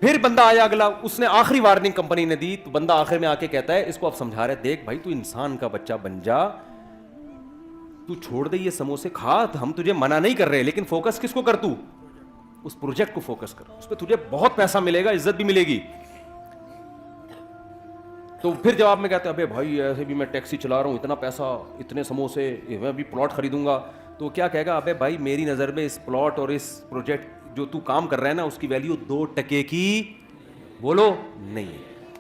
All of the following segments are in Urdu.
پھر بندہ آیا اگلا, اس نے آخری وارننگ کمپنی نے دی, تو بندہ آخر میں آ کے کہتا ہے, اس کو اب سمجھا رہے, دیکھ بھائی تو انسان کا بچہ بن جا, تو چھوڑ دے یہ سموسے کھا, ہم تجھے منع نہیں کر رہے, لیکن فوکس کس کو کر, تو اس پروجیکٹ کو فوکس کر, اس پہ تجھے بہت پیسہ ملے گا, عزت بھی ملے گی. تو پھر جواب میں کہتے ہیں, ابے بھائی ایسے بھی میں ٹیکسی چلا رہا ہوں, اتنا پیسہ, اتنے سموسے, میں بھی پلاٹ خریدوں گا. تو کیا کہے گا, ابے بھائی میری نظر میں اس پلاٹ اور اس پروجیکٹ جو تو کام کر رہا ہے نا, اس کی ویلیو 2 ٹکے کی بولو نہیں ہے.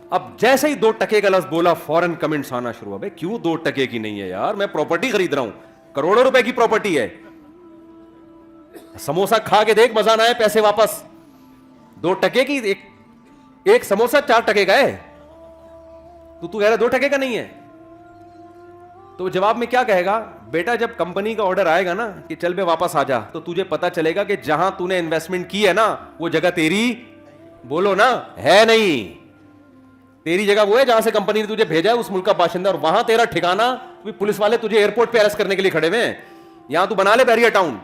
اب جیسے ہی 2 ٹکے کا لفظ بولا, فوراً کمنٹس آنا شروع ہوا, بھائی کیوں 2 ٹکے کی نہیں ہے یار, میں پراپرٹی خرید رہا ہوں, کروڑوں روپے کی پراپرٹی ہے, سموسا کھا کے دیکھ مزہ نہ آئے, پیسے واپس. 2 ٹکے کی ایک سموسا 4 ٹکے کا ہے, تو کہہ رہا 2 ٹکے کا نہیں ہے. تو جواب میں کیا کہے گا, بیٹا جب کمپنی کا آرڈر آئے گا نا کہ چل بے واپس آ جا, تو تجھے پتا چلے گا کہ جہاں تو نے انویسٹمنٹ کی ہے نا, وہ جگہ تیری بولو نا ہے نہیں. تیری جگہ وہ ہے جہاں سے کمپنی نے تجھے بھیجا ہے, اس ملک کا باشندہ, اور وہاں تیرا ٹھکانہ, پولیس والے تجھے ایئرپورٹ پہ اریسٹ کرنے کے لیے کھڑے ہوئے ہیں. یہاں تو بنا لے بیریا ٹاؤن,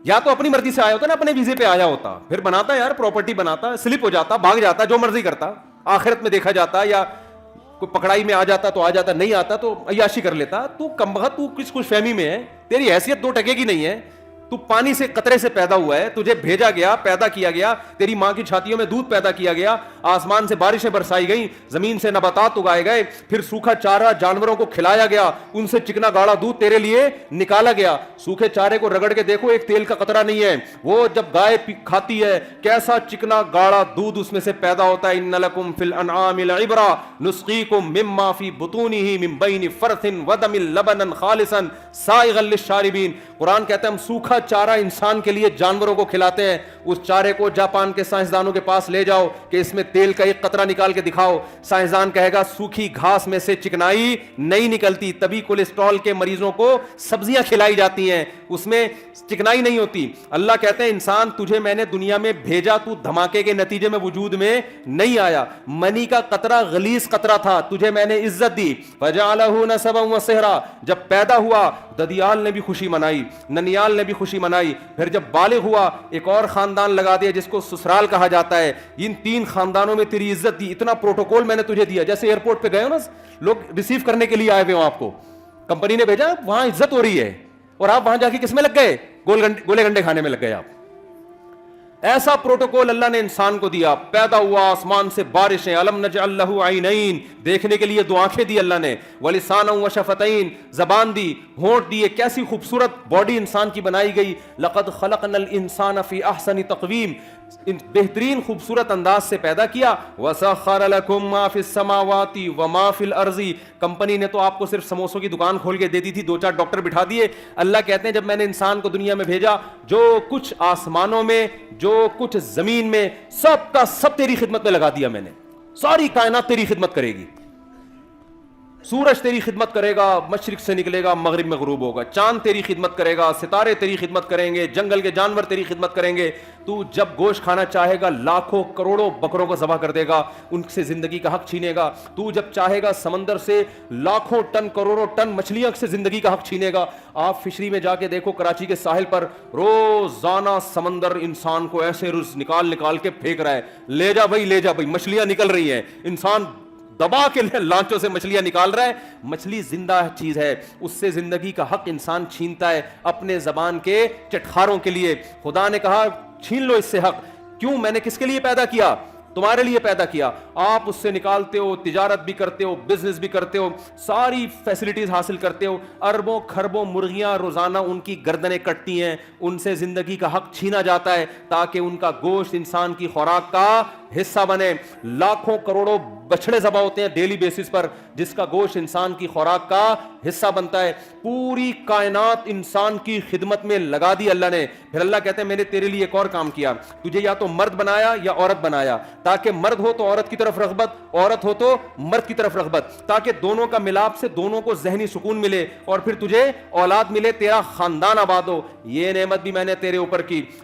یا تو اپنی مرضی سے آیا ہوتا نا, اپنے ویزے پہ آیا ہوتا, پھر بناتا یار پراپرٹی بناتا, سلپ ہو جاتا, بھاگ جاتا, جو مرضی کرتا, آخرت میں دیکھا جاتا, یا کوئی پکڑائی میں آ جاتا تو آ جاتا, نہیں آتا تو عیاشی کر لیتا. تو کمبخت, تو کس خوش فہمی میں ہے, تیری حیثیت 2 ٹکے کی نہیں ہے. تو پانی سے قطرے سے پیدا ہوا ہے, تجھے بھیجا گیا, پیدا کیا گیا, تیری ماں کی چھاتیوں میں دودھ پیدا کیا گیا, آسمان سے بارشیں برسائی گئیں, زمین سے نباتات اگائے گئے, پھر سوکھا چارہ جانوروں کو کھلایا گیا, ان سے چکنا گاڑا دودھ تیرے لیے نکالا گیا. سوکھے چارے کو رگڑ کے دیکھو, ایک تیل کا قطرہ نہیں ہے. وہ جب گائے کھاتی ہے, کیسا چکنا گاڑا دودھ اس میں سے پیدا ہوتا ہے. ان لکم فی الانعام لعبرہ نسقیکم مما فی بطونہ من بین فرث ودم لبنا خالصا سائغا للشاربین. قرآن کہتا ہے ہم سوکھا چارہ انسان کے لیے جانوروں کو کھلاتے ہیں. اس چارے کو جاپان کے سائنسدانوں کے پاس لے جاؤ کہ اس میں تیل کا ایک قطرہ نکال کے دکھاؤ, سائنسدان کہے گا سوکھی گھاس میں سے چکنائی نہیں نکلتی, تبھی کولیسٹرول کے مریضوں کو سبزیاں کھلائی جاتی ہیں, اس میں چکنائی نہیں ہوتی. اللہ کہتے ہیں انسان تجھے میں نے دنیا میں بھیجا, تو دھماکے کے نتیجے میں وجود میں نہیں آیا, منی کا قطرہ غلیظ قطرہ تھا, تجھے میں نے عزت دی. فجعلہ نسبا وصہرا, جب پیدا ہوا ددیال نے بھی خوشی منائی, ننیال نے بھی خوشی منائی. پھر جب بالغ ہوا ایک اور خاندان لگا دیا جس کو سسرال کہا جاتا ہے. ان 3 خاندانوں میں تیری عزت دی, اتنا پروٹوکول میں نے تجھے دیا. جیسے ایئرپورٹ پہ گئے ہو نا, لوگ ریسیو کرنے کے لیے آئے ہوئے ہوں, آپ کو کمپنی نے بھیجا, وہاں عزت ہو رہی ہے, اور آپ وہاں جا کے کس میں لگ گئے, گولے گنڈے کھانے میں لگ گئے آپ. ایسا پروٹوکول اللہ نے انسان کو دیا. پیدا ہوا, آسمان سے بارشیں, الم نجعل لہ عینین, دیکھنے کے لیے 2 آنکھیں دی اللہ نے, ولسانا وشفتین, زبان دی, ہونٹ دیے, کیسی خوبصورت باڈی انسان کی بنائی گئی. لقد خلقنا الانسان فی احسن تقویم, بہترین خوبصورت انداز سے پیدا کیا. وسخر لکم ما فی السماوات وما فی الارض, کمپنی نے تو آپ کو صرف سموسوں کی دکان کھول کے دے دی تھی, 2-4 ڈاکٹر بٹھا دیے. اللہ کہتے ہیں جب میں نے انسان کو دنیا میں بھیجا, جو کچھ آسمانوں میں, جو کچھ زمین میں, سب کا سب تیری خدمت میں لگا دیا میں نے. ساری کائنات تیری خدمت کرے گی, سورج تیری خدمت کرے گا, مشرق سے نکلے گا مغرب میں غروب ہوگا, چاند تیری خدمت کرے گا, ستارے تیری خدمت کریں گے, جنگل کے جانور تیری خدمت کریں گے. تو جب گوشت کھانا چاہے گا لاکھوں کروڑوں بکروں کو ذبح کر دے گا, ان سے زندگی کا حق چھینے گا. تو جب چاہے گا سمندر سے لاکھوں ٹن کروڑوں ٹن مچھلیاں سے زندگی کا حق چھینے گا. آپ فشری میں جا کے دیکھو, کراچی کے ساحل پر روزانہ سمندر انسان کو ایسے رز نکال کے پھینک رہا ہے, لے جا بھائی, مچھلیاں نکل رہی ہیں, انسان دبا کے لانچوں سے مچھلیاں نکال رہا ہے. مچھلی زندہ چیز ہے, اس سے زندگی کا حق انسان چھینتا ہے اپنے زبان کے چٹخاروں کے لیے. خدا نے کہا چھین لو اس سے حق. کیوں؟ میں نے کس کے لیے پیدا کیا؟ تمہارے لیے پیدا کیا. آپ اس سے نکالتے ہو, تجارت بھی کرتے ہو, بزنس بھی کرتے ہو, ساری فیسلٹیز حاصل کرتے ہو. اربوں کھربوں مرغیاں روزانہ ان کی گردنیں کٹتی ہیں, ان سے زندگی کا حق چھینا جاتا ہے تاکہ ان کا گوشت انسان کی خوراک کا حصہ بنے. لاکھوں کروڑوں بچڑے ذبح ہوتے ہیں ڈیلی بیسس پر, جس کا گوشت انسان کی خوراک کا حصہ بنتا ہے. پوری کائنات انسان کی خدمت میں لگا دی اللہ نے. پھر اللہ کہتے ہیں میں نے تیرے لیے ایک اور کام کیا, تجھے یا تو مرد بنایا یا عورت بنایا, تاکہ مرد ہو تو عورت کی طرف رغبت, عورت ہو تو مرد کی طرف رغبت, تاکہ دونوں کا ملاپ سے دونوں کو ذہنی سکون ملے, اور پھر تجھے اولاد ملے, تیرا خاندان آباد ہو. یہ نعمت بھی میں نے تیرے اوپر کی.